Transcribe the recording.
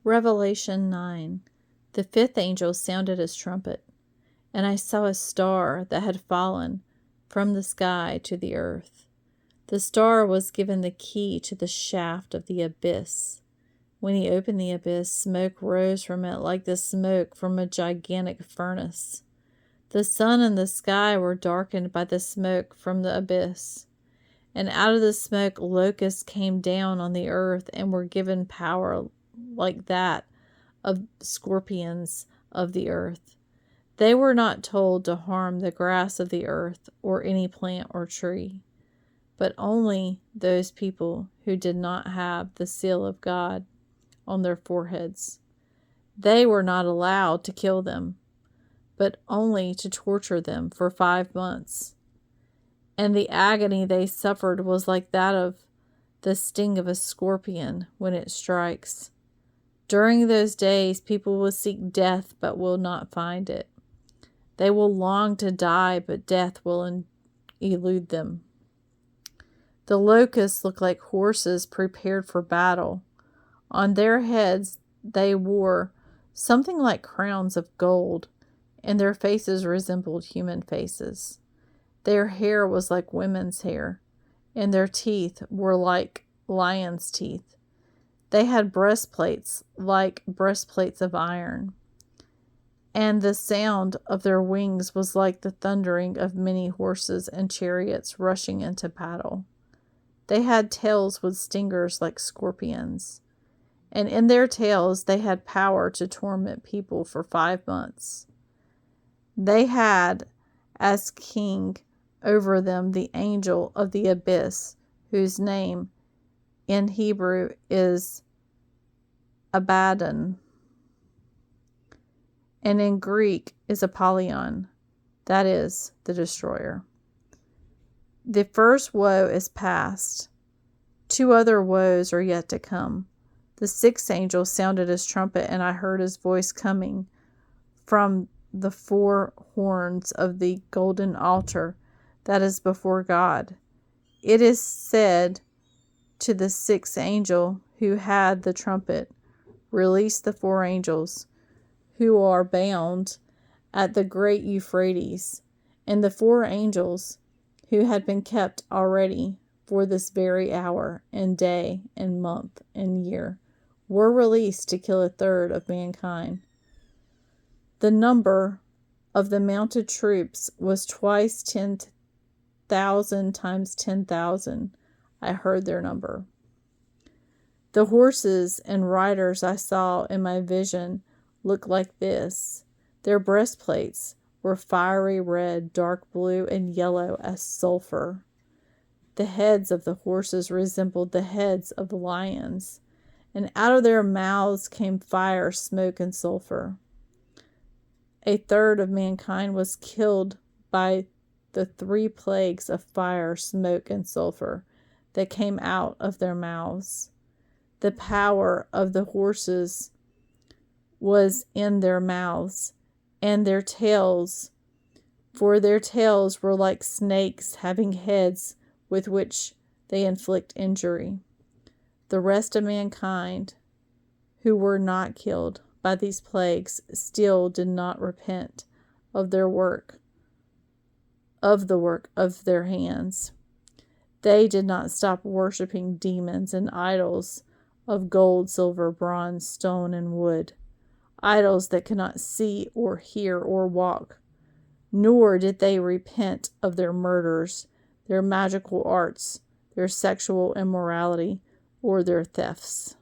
Revelation 9. The fifth angel sounded his trumpet, and I saw a star that had fallen from the sky to the earth. The star was given the key to the shaft of the abyss. When he opened the abyss, smoke rose from it like the smoke from a gigantic furnace. The sun and the sky were darkened by the smoke from the abyss. And out of the smoke locusts came down on the earth and were given power like that of scorpions of the earth. They were not told to harm the grass of the earth or any plant or tree, but only those people who did not have the seal of God on their foreheads. They were not allowed to kill them, but only to torture them for 5 months. And the agony they suffered was like that of the sting of a scorpion when it strikes. During those days, people will seek death but will not find it. They will long to die, but death will elude them. The locusts look like horses prepared for battle. On their heads they wore something like crowns of gold, and their faces resembled human faces. Their hair was like women's hair, and their teeth were like lions' teeth. They had breastplates like breastplates of iron, and the sound of their wings was like the thundering of many horses and chariots rushing into battle. They had tails with stingers like scorpions, and in their tails they had power to torment people for 5 months. They had as king over them the angel of the abyss, whose name in Hebrew is Abaddon, and in Greek is Apollyon, that is, the destroyer. The first woe is past. 2 other woes are yet to come. The sixth angel sounded his trumpet, and I heard his voice coming from the 4 horns of the golden altar that is before God. It is said to the sixth angel who had the trumpet, release the 4 angels who are bound at the great Euphrates, and the 4 angels who had been kept already for this very hour and day and month and year were released to kill 1/3 of mankind. The number of the mounted troops was twice 10,000 times 10,000. I heard their number. The horses and riders I saw in my vision looked like this. Their breastplates were fiery red, dark blue, and yellow as sulfur. The heads of the horses resembled the heads of lions, and out of their mouths came fire, smoke, and sulfur. 1/3 of mankind was killed by the 3 plagues of fire, smoke, and sulfur that came out of their mouths. The power of the horses was in their mouths, and their tails, for their tails were like snakes having heads with which they inflict injury. The rest of mankind, who were not killed by these plagues, still did not repent of the work of their hands. They did not stop worshiping demons and idols of gold, silver, bronze, stone, and wood, idols that cannot see or hear or walk. Nor did they repent of their murders, their magical arts, their sexual immorality, or their thefts.